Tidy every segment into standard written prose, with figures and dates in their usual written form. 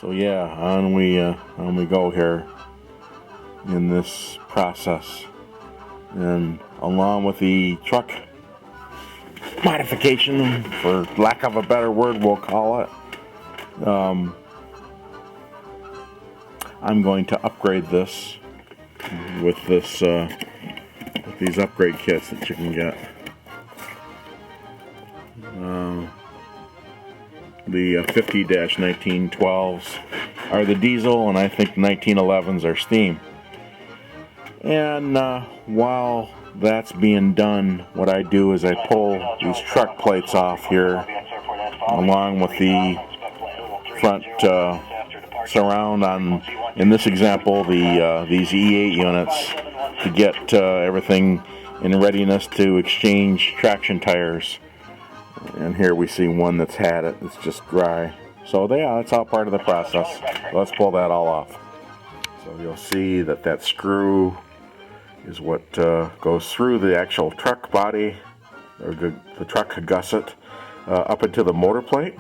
So yeah, on we go here in this process, and along with the truck modification, for lack of a better word, we'll call it. I'm going to upgrade this with this with these upgrade kits that you can get. The 50-1912s are the diesel, and I think 1911s are steam. And while that's being done, what I do is I pull these truck plates off here, along with the front surround on, in this example, these E-8 units, to get everything in readiness to exchange traction tires. And here we see one that's had it. It's just dry. So yeah, that's all part of the process. Let's pull that all off. So you'll see that that screw is what goes through the actual truck body, or the truck gusset, up into the motor plate.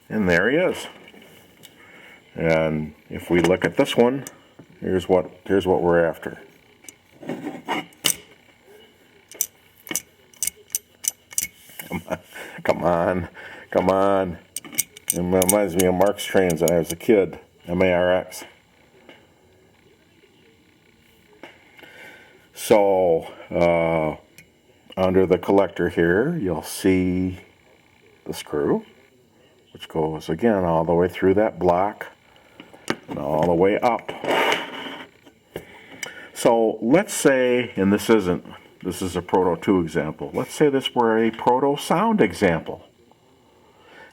And there he is. And if we look at this one, here's what we're after. Come on. It reminds me of Mark's trains when I was a kid, MARX. So, under the collector here, you'll see the screw, which goes again all the way through that block and all the way up. So let's say, and this is a Proto 2 example, let's say this were a Proto Sound example.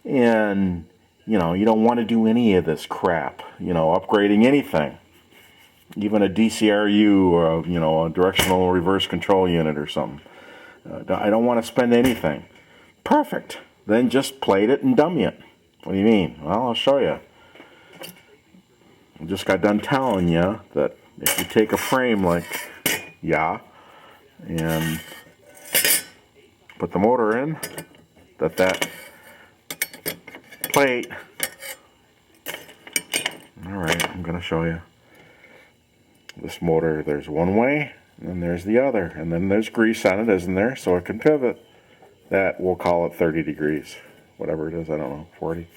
And, you don't want to do any of this crap, upgrading anything. Even a DCRU or, a directional reverse control unit or something. I don't want to spend anything. Perfect. Then just plate it and dummy it. What do you mean? Well, I'll show you. I just got done telling you that if you take a frame like, and put the motor in, that plate, alright, I'm going to show you. This motor, there's one way, and then there's the other, and then there's grease on it, isn't there, so it can pivot. That, we'll call it 30 degrees, whatever it is, I don't know, 40.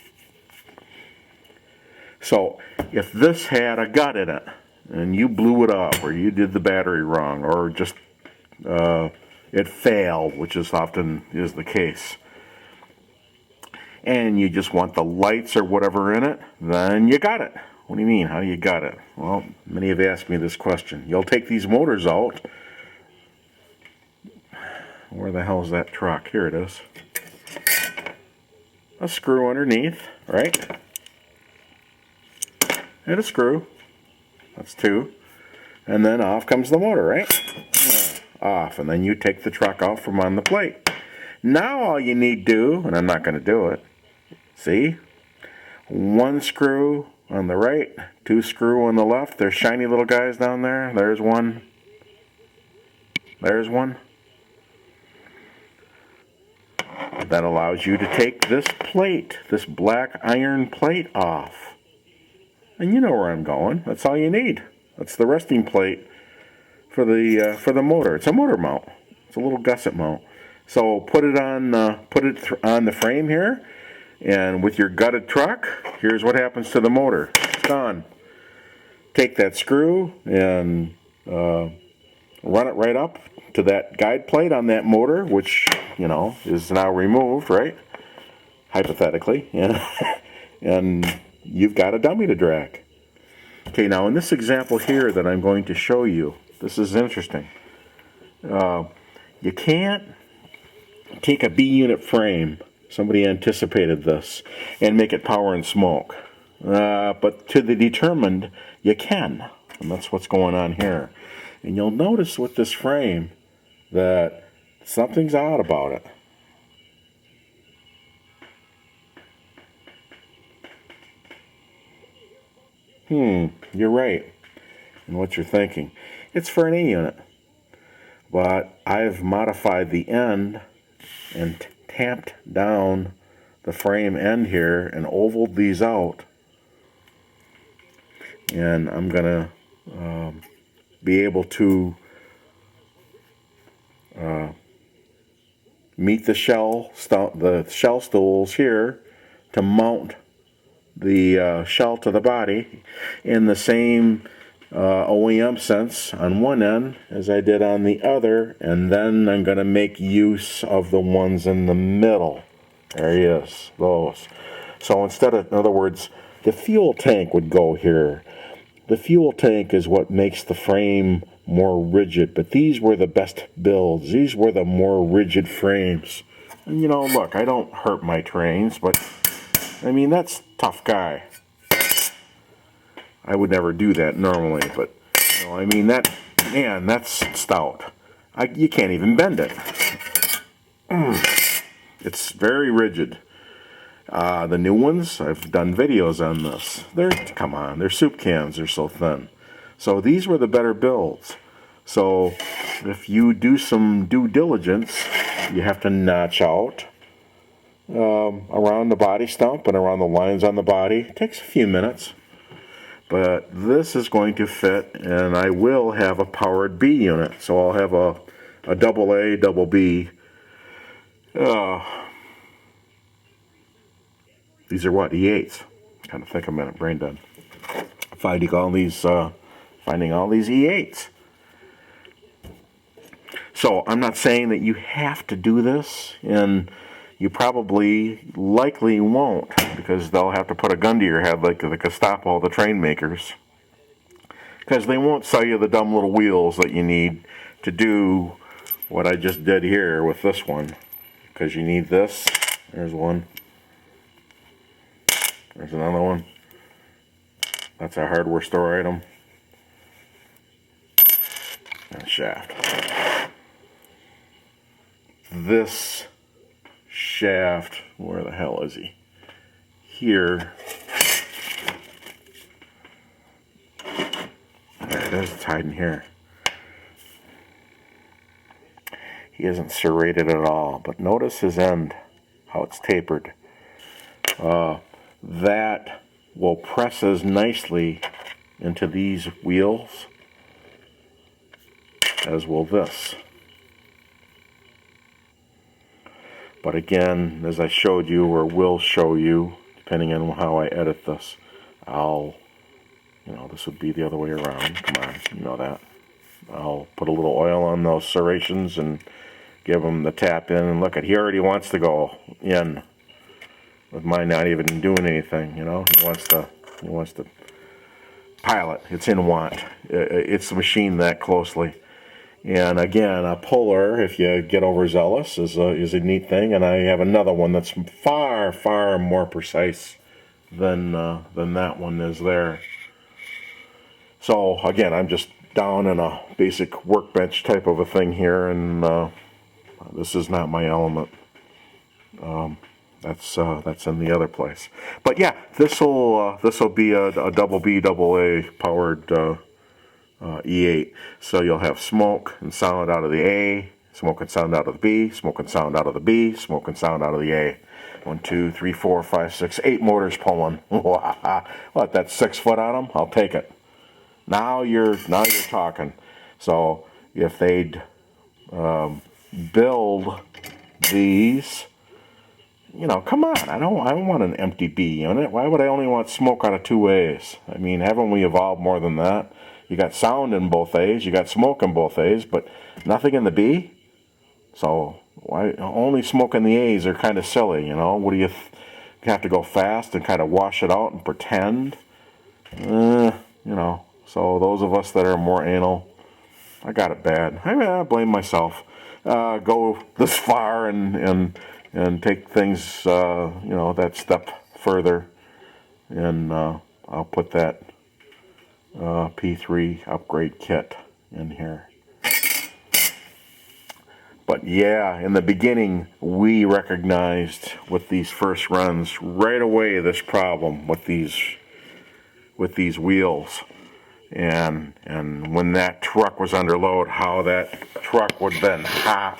So, if this had a gut in it, and you blew it up, or you did the battery wrong, or just it failed, which is often is the case, and you just want the lights or whatever in it, then you got it. What do you mean? How do you got it? Well, many have asked me this question. You'll take these motors out. Where the hell is that truck? Here it is. A screw underneath, right? And a screw. That's two. And then off comes the motor, right? Off. And then you take the truck out from on the plate. Now all you need to do, and I'm not going to do it, see? One screw on the right, two screw on the left. There's shiny little guys down there. There's one. There's one. That allows you to take this plate, this black iron plate off. And you know where I'm going. That's all you need. That's the resting plate for the motor. It's a motor mount. It's a little gusset mount. So put it on the frame here, and with your gutted truck, here's what happens to the motor. It's gone. Take that screw and run it right up to that guide plate on that motor, which is now removed, right? Hypothetically, and you've got a dummy to drag. Okay, now in this example here that I'm going to show you, this is interesting. You can't take a B unit frame, somebody anticipated this, and make it power and smoke. But to the determined, you can. And that's what's going on here. And you'll notice with this frame that something's odd about it. You're right in what you're thinking. It's for an E unit. but I've modified the end and tamped down the frame end here and ovaled these out, and I'm gonna be able to meet the shell stools here to mount the shell to the body in the same OEM sense on one end as I did on the other, and then I'm going to make use of the ones in the middle. There he is, those. So instead of, in other words, the fuel tank would go here. The fuel tank is what makes the frame more rigid, but these were the best builds. These were the more rigid frames. And you know, look, I don't hurt my trains, but I mean, that's a tough guy. I would never do that normally, but you know, I mean, that, man, that's stout. You can't even bend it. It's very rigid. The new ones, I've done videos on this. Come on, they're soup cans, they're so thin. So these were the better builds. So if you do some due diligence, you have to notch out around the body stump and around the lines on the body. It takes a few minutes. But this is going to fit, and I will have a powered B unit. So I'll have a double A, double B. These are what? E-8's. Kind of think a minute, brain dead. Finding all these E-8's. So I'm not saying that you have to do this, and you likely won't, because they'll have to put a gun to your head like the Gestapo, the train makers. Because they won't sell you the dumb little wheels that you need to do what I just did here with this one. Because you need this. There's one. There's another one. That's a hardware store item. And shaft. This shaft, where the hell is he? Here. There it is, it's hiding here. He isn't serrated at all, but notice his end, how it's tapered. That will presses nicely into these wheels, as will this. But again, as I showed you, or will show you, depending on how I edit this, this would be the other way around. Come on, you know that. I'll put a little oil on those serrations and give them the tap in, and look at, he already wants to go in with mine not even doing anything. He wants to pilot. It's in want. It's machined that closely. And again, a puller, if you get overzealous, is a neat thing. And I have another one that's far, far more precise than that one is there. So again, I'm just down in a basic workbench type of a thing here, and this is not my element. That's in the other place. But yeah, this'll be a double B, double A powered E8. So you'll have smoke and sound out of the A, smoke and sound out of the B, smoke and sound out of the B, smoke and sound out of the A. 1, 2, 3, 4, 5, 6, 8 motors pulling. What? That's 6 foot on them? I'll take it. Now you're talking. So if they'd build these, come on. I don't want an empty B unit. Why would I only want smoke out of 2 A's? I mean, haven't we evolved more than that? You got sound in both A's, you got smoke in both A's, but nothing in the B? So why only smoke in the A's are kind of silly, What do you have to go fast and kind of wash it out and pretend? So those of us that are more anal, I got it bad. I blame myself. Go this far and take things, that step further, and I'll put that P3 upgrade kit in here. But yeah, in the beginning, we recognized with these first runs right away this problem with these wheels. and when that truck was under load, how that truck would then hop,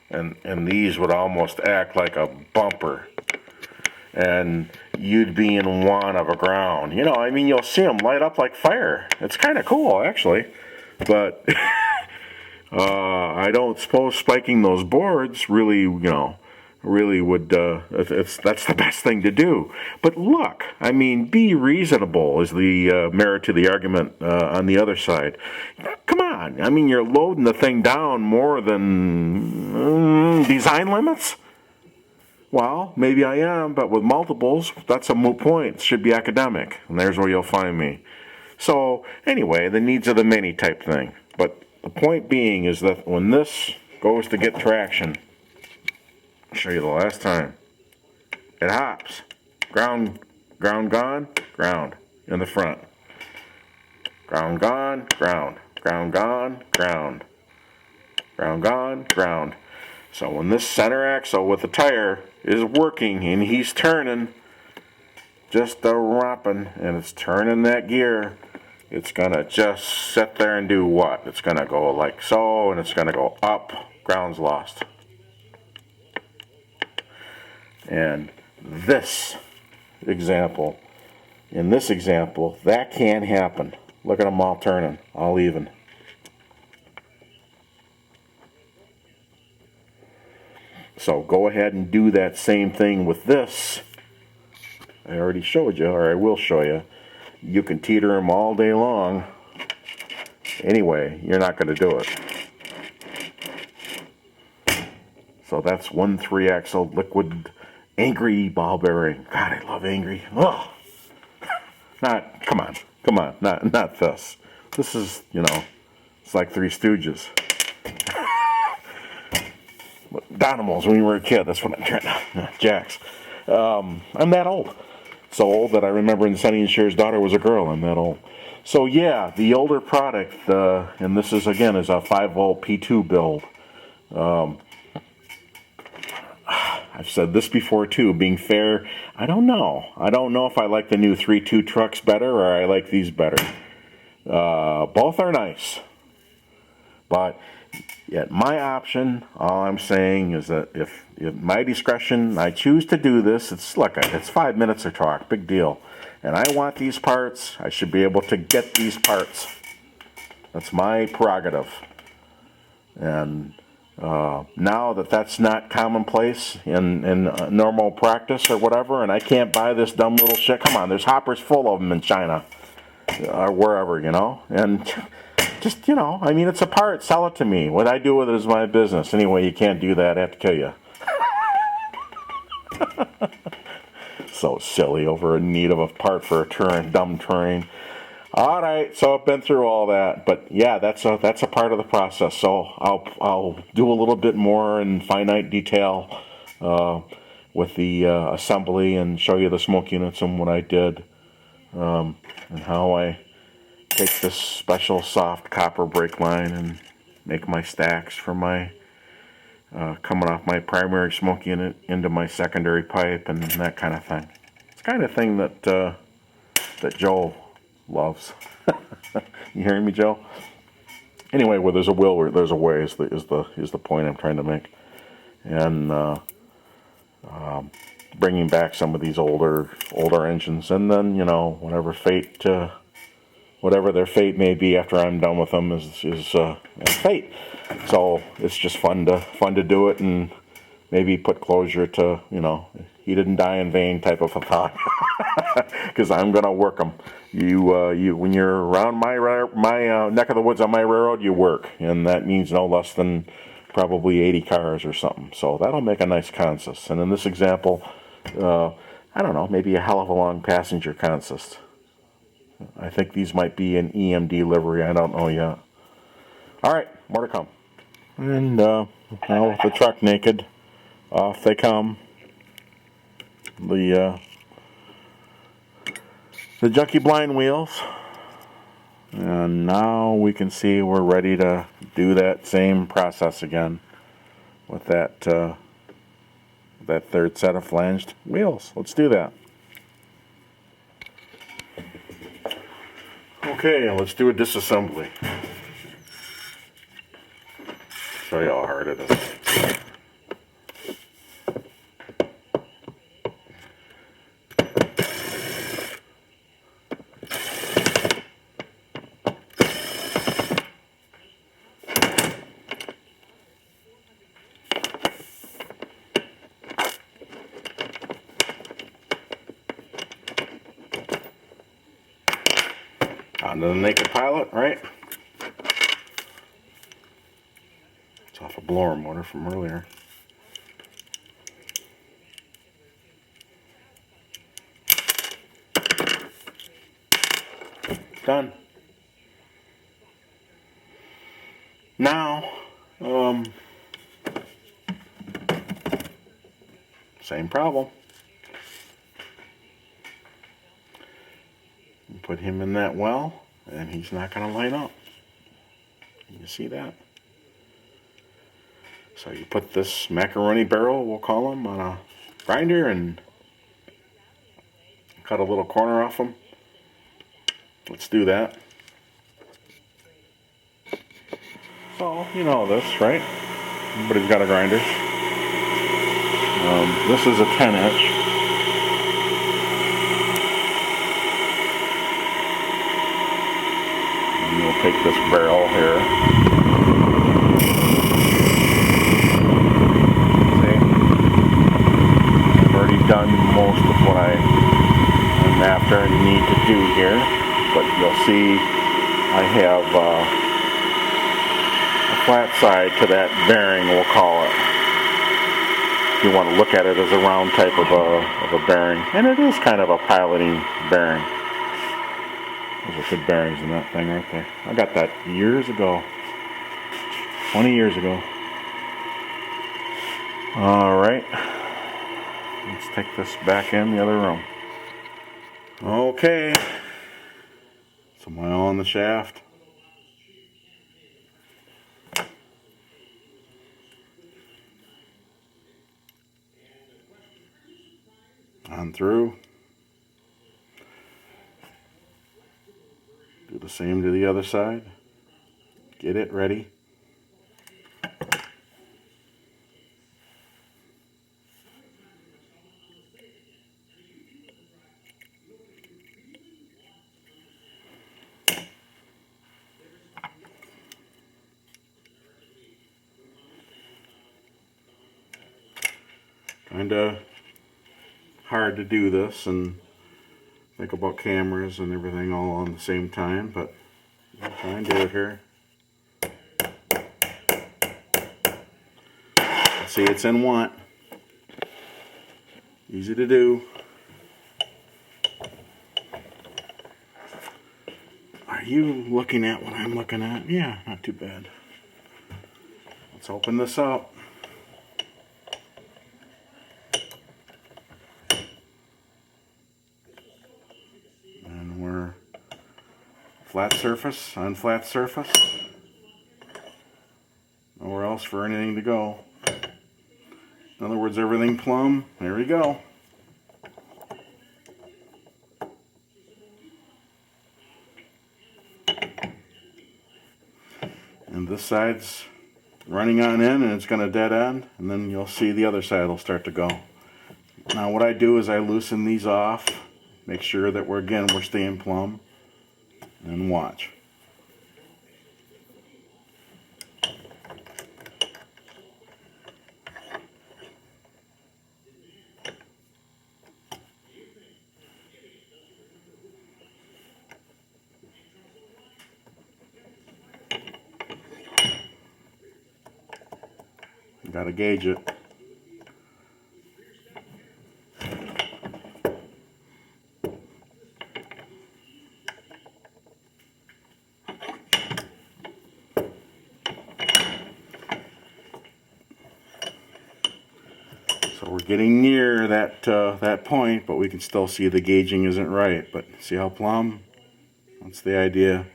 and these would almost act like a bumper, and you'd be in want of a ground. You know, I mean, you'll see them light up like fire. It's kind of cool, actually, but I don't suppose spiking those boards really, you know, really would, that's the best thing to do. But look, I mean, be reasonable is the merit to the argument on the other side. Come on, I mean, you're loading the thing down more than design limits? Well, maybe I am, but with multiples, that's a moot point. It should be academic, and there's where you'll find me. So, anyway, the needs of the many type thing. But the point being is that when this goes to get traction, I'll show you the last time, it hops. Ground gone, ground in the front. Ground gone, ground. Ground gone, ground. Ground gone, ground. So when this center axle with the tire is working and he's turning, just a romping, and it's turning that gear, it's gonna just sit there and do what? It's gonna go like so, and it's gonna go up, ground's lost. And this example, in this example, that can happen. Look at them all turning, all even. So go ahead and do that same thing with this. I already showed you, or I will show you. You can teeter them all day long. Anyway, you're not going to do it. So that's 1 3-axle liquid angry ball bearing. God, I love angry. Oh, come on, not this. This is, you know, it's like Three Stooges. Dynamos when you were a kid, that's what I'm trying to, Jacks. I'm that old. So old that I remember in Sonny and Cher's daughter was a girl. I'm that old. So yeah, the older product, and this is again is a 5-volt P2 build. I've said this before too, being fair, I don't know if I like the new 3.2 trucks better or I like these better. Both are nice. But yet my option, all I'm saying is that if my discretion, I choose to do this, it's 5 minutes of talk, big deal. And I want these parts, I should be able to get these parts. That's my prerogative. And now that that's not commonplace in normal practice or whatever, and I can't buy this dumb little shit, come on, there's hoppers full of them in China or wherever, you know, and just, you know, I mean, it's a part, sell it to me. What I do with it is my business. Anyway, you can't do that, I have to kill you. So silly, over in need of a part for a dumb terrain. All right, so I've been through all that, but yeah, that's a part of the process. So I'll do a little bit more in finite detail with the assembly and show you the smoke units and what I did and how I take this special soft copper brake line and make my stacks for my coming off my primary smoke unit into my secondary pipe and that kind of thing. It's the kind of thing that Joe loves. You hearing me, Joe? Anyway, where there's a will, there's a way is the point I'm trying to make, and bringing back some of these older engines, and then, you know, whatever their fate may be after I'm done with them is fate. So it's just fun to do it and maybe put closure to, you know, he didn't die in vain type of a thought, because I'm gonna work them. You when you're around my neck of the woods on my railroad, you work, and that means no less than probably 80 cars or something. So that'll make a nice consist. And in this example, I don't know, maybe a hell of a long passenger consist. I think these might be an EMD livery. I don't know yet. All right, more to come. And now with the truck naked, off they come. The junkie blind wheels, and now we can see we're ready to do that same process again with that third set of flanged wheels. Let's do that. Okay, let's do a disassembly. Show you how hard it is. Onto the naked pilot, right? It's off a blower motor from earlier. Done. Now, same problem. Put him in that well, and he's not going to line up. You see that? So you put this macaroni barrel, we'll call him, on a grinder and cut a little corner off him. Let's do that. So, you know this, right? Everybody's got a grinder. This is a 10-inch. And we'll take this barrel here. See? I've already done most of what I'm after and need to do here. But you'll see I have a flat side to that bearing, we'll call it. You want to look at it as a round type of a bearing, and it is kind of a piloting bearing. Those are good bearings in that thing right there. I got that years ago, 20 years ago. All right, let's take this back in the other room. Okay, some oil on the shaft. On through. Do the same to the other side. Get it ready. Kinda hard to do this and think about cameras and everything all on the same time, but I'll try and do it here. See, it's in want. Easy to do. Are you looking at what I'm looking at? Yeah, not too bad. Let's open this up. And we're flat surface, on flat surface. Nowhere else for anything to go. In other words, everything plumb. There we go. And this side's running on in, and it's going to dead end, and then you'll see the other side will start to go. Now what I do is I loosen these off, make sure that we're staying plumb, and watch. Got to gauge it. So we're getting near that point, but we can still see the gauging isn't right. But see how plumb? That's the idea.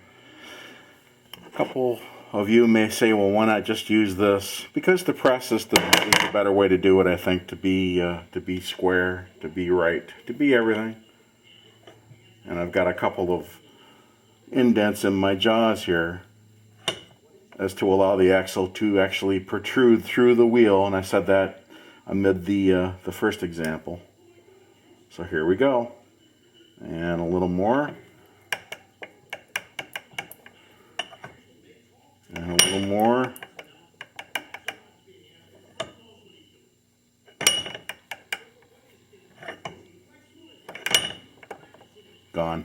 A couple of you may say, well, why not just use this? Because the press is the better way to do it, I think, to be square, to be right, to be everything. And I've got a couple of indents in my jaws here as to allow the axle to actually protrude through the wheel, and I said that amid the first example. So here we go, and a little more, and a little more. Gone.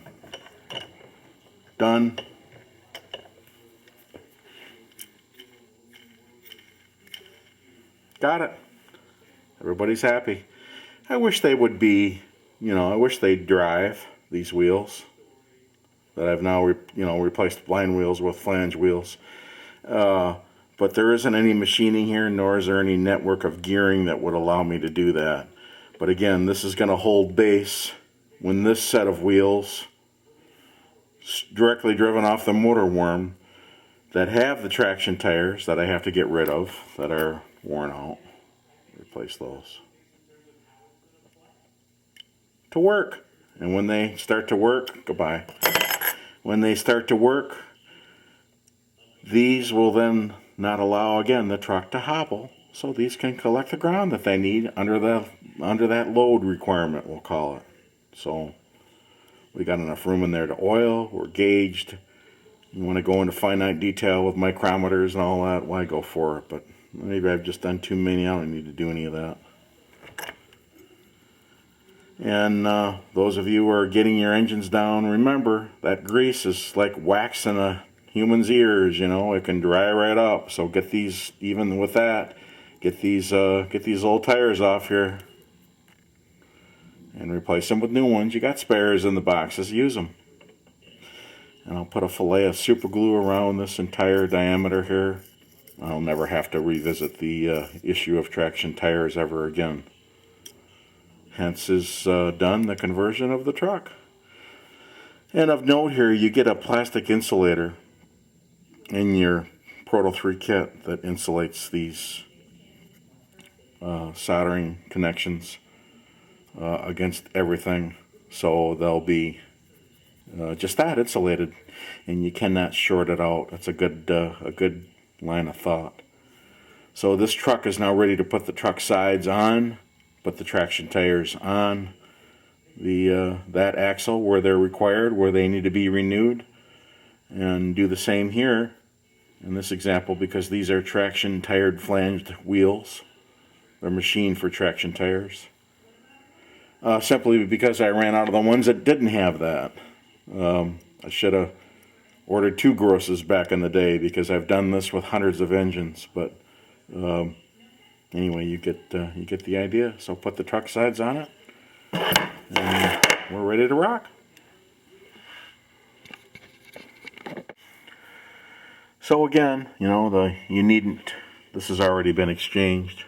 Done. Got it. Everybody's happy. I wish they would be, I wish they'd drive these wheels that I've now, replaced blind wheels with flange wheels. But there isn't any machining here, nor is there any network of gearing that would allow me to do that. But again, this is going to hold base when this set of wheels, directly driven off the motor worm, that have the traction tires that I have to get rid of, that are worn out, replace those, to work. And when they start to work, goodbye. When they start to work, these will then not allow, again, the truck to hobble, so these can collect the ground that they need under that load requirement, we'll call it. So we got enough room in there to oil. We're gauged. You want to go into finite detail with micrometers and all that, why, go for it. But maybe I've just done too many. I don't need to do any of that. And those of you who are getting your engines down, remember that grease is like wax in a human's ears. It can dry right up. So get these, even with that, get these old tires off here and replace them with new ones. You got spares in the boxes, use them. And I'll put a fillet of super glue around this entire diameter here. I'll never have to revisit the issue of traction tires ever again. Hence is done the conversion of the truck. And of note here, you get a plastic insulator in your Proto 3 kit that insulates these soldering connections against everything. So they'll be just that, insulated, and you cannot short it out. That's a good line of thought. So this truck is now ready to put the truck sides on, put the traction tires on that axle where they're required, where they need to be renewed, and do the same here in this example, because these are traction tired flanged wheels. They're machined for traction tires. Simply because I ran out of the ones that didn't have that. I should have ordered 2 grosses back in the day, because I've done this with hundreds of engines. But anyway, you get the idea. So put the truck sides on it, and we're ready to rock. So again, you needn't. This has already been exchanged.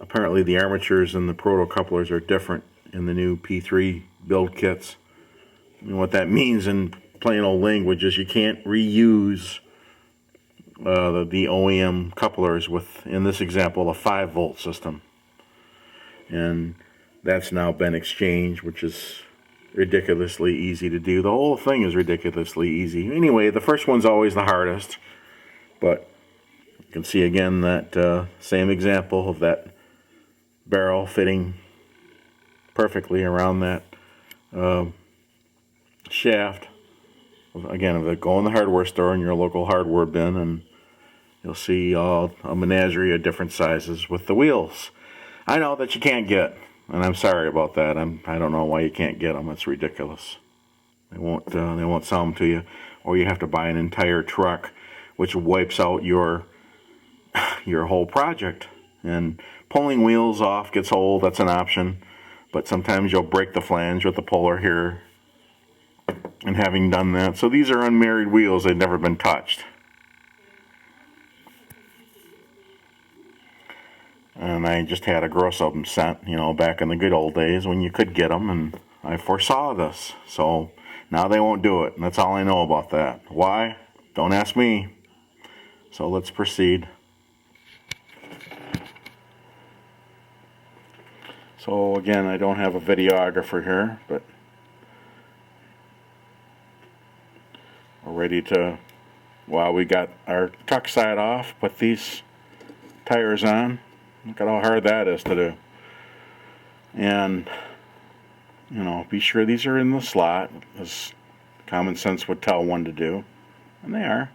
Apparently, the armatures and the proto couplers are different in the new P3 build kits. And what that means in plain old language is you can't reuse the OEM couplers with, in this example, a 5-volt system. And that's now been exchanged, which is ridiculously easy to do. The whole thing is ridiculously easy. Anyway, the first one's always the hardest. But you can see again that same example of that barrel fitting perfectly around that shaft. Again, go in the hardware store in your local hardware bin, and you'll see a menagerie of different sizes with the wheels. I know that you can't get, and I'm sorry about that. I don't know why you can't get them. It's ridiculous. They won't sell them to you, or you have to buy an entire truck, which wipes out your whole project. And pulling wheels off gets old. That's an option, but sometimes you'll break the flange with the puller here. And having done that, so these are unmarried wheels. They've never been touched. And I just had a gross of them sent, back in the good old days when you could get them, and I foresaw this. So now they won't do it, and that's all I know about that. Why? Don't ask me. So let's proceed. So again, I don't have a videographer here, but ready to, while we got our truck side off, put these tires on. Look at how hard that is to do. And, you know, be sure these are in the slot, as common sense would tell one to do. And they are.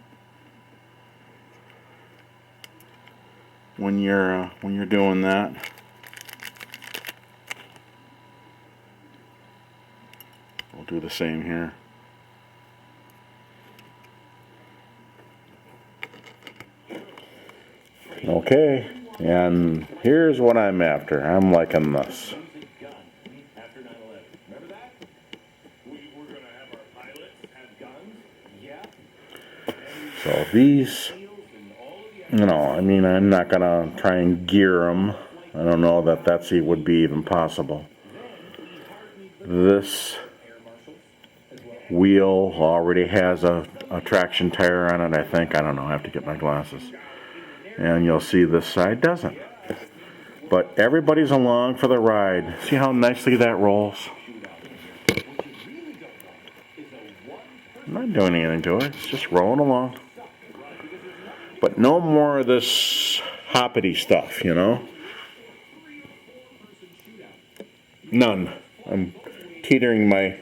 When you're doing that. We'll do the same here. Okay, and here's what I'm after. I'm liking this. So these, you know, I mean, I'm not gonna try and gear them. I don't know that would be even possible. This wheel already has a traction tire on it, I think. I don't know, I have to get my glasses. And you'll see this side doesn't. But everybody's along for the ride. See how nicely that rolls? I'm not doing anything to it, it's just rolling along. But no more of this hoppity stuff, you know? None. I'm teetering my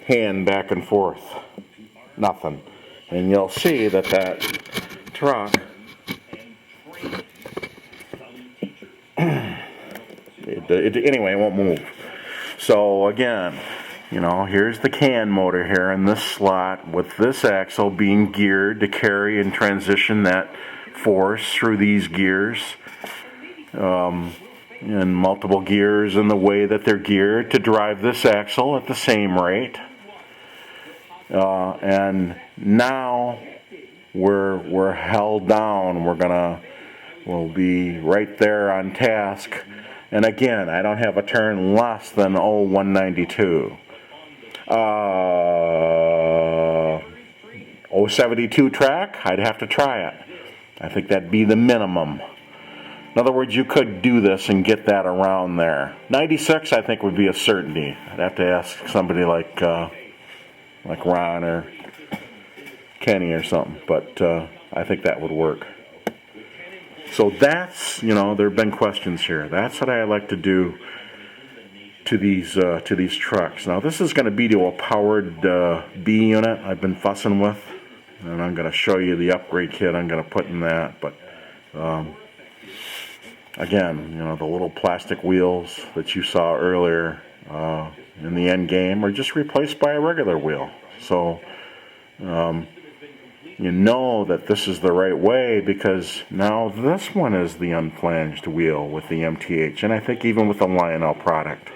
hand back and forth. Nothing. And you'll see that truck anyway, it won't move. So again, you know, here's the can motor here in this slot with this axle being geared to carry and transition that force through these gears, and multiple gears in the way that they're geared to drive this axle at the same rate. And now we're held down. We'll be right there on task. And again, I don't have a turn less than 192. 072 track, I'd have to try it. I think that'd be the minimum. In other words, you could do this and get that around there. 96, I think, would be a certainty. I'd have to ask somebody like Ron or Kenny or something, but I think that would work. So that's, you know, there have been questions here. That's what I like to do to these trucks. Now this is going to be to a powered B unit I've been fussing with, and I'm going to show you the upgrade kit I'm going to put in that. But again, you know, the little plastic wheels that you saw earlier in the end game are just replaced by a regular wheel. So you know that this is the right way, because now this one is the unflanged wheel with the MTH, and I think even with the Lionel product.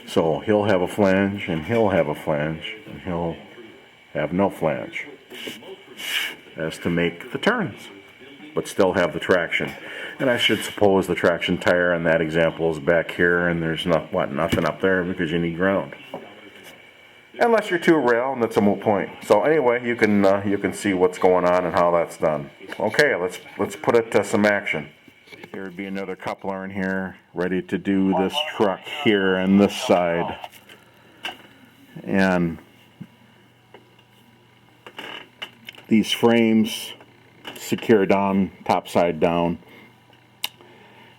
So he'll have a flange, and he'll have a flange, and he'll have no flange, as to make the turns, but still have the traction. And I should suppose the traction tire in that example is back here, and there's nothing up there because you need ground. Unless you're two rail, and that's a moot point. So anyway, you can see what's going on and how that's done. Okay, let's put it to some action. There would be another coupler in here, ready to do this truck here and this side. And these frames secure down, top side down.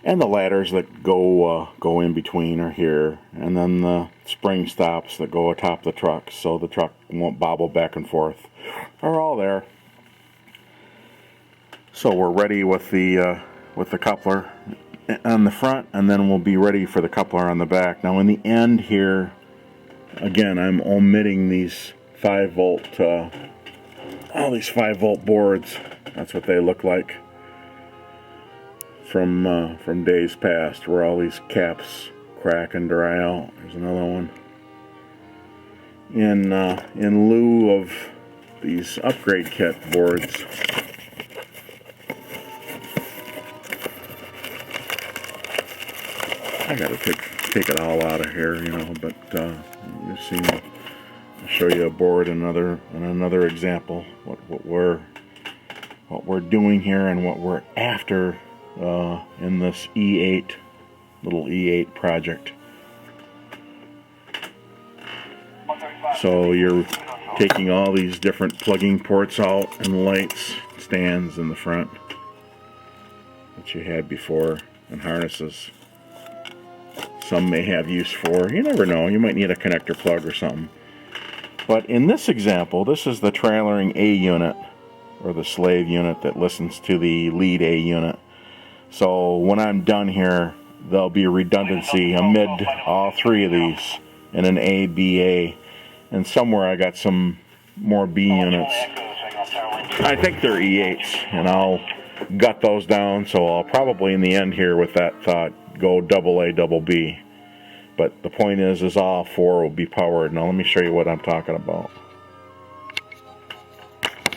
And the ladders that go in between are here, and then the spring stops that go atop the truck, so the truck won't bobble back and forth, are all there. So we're ready with the coupler on the front, and then we'll be ready for the coupler on the back. Now in the end here, again, I'm omitting these 5-volt, all these 5-volt boards. That's what they look like from days past, where all these caps crack and dry out. There's another one. In lieu of these upgrade kit boards, I gotta take it all out of here, you know. But you see, I'll show you a board in another example. What we're doing here and what we're after in this E-8, little E-8 project. So you're taking all these different plugging ports out and lights, stands in the front that you had before, and harnesses. Some may have use for, you never know, you might need a connector plug or something. But in this example, this is the trailering A unit, or the slave unit that listens to the lead A unit. So when I'm done here, there'll be a redundancy amid all three of these in an A, B, A. And somewhere I got some more B units. I think they're E-8's, and I'll gut those down, so I'll probably in the end here with that thought go double A, double B. But the point is all four will be powered. Now let me show you what I'm talking about.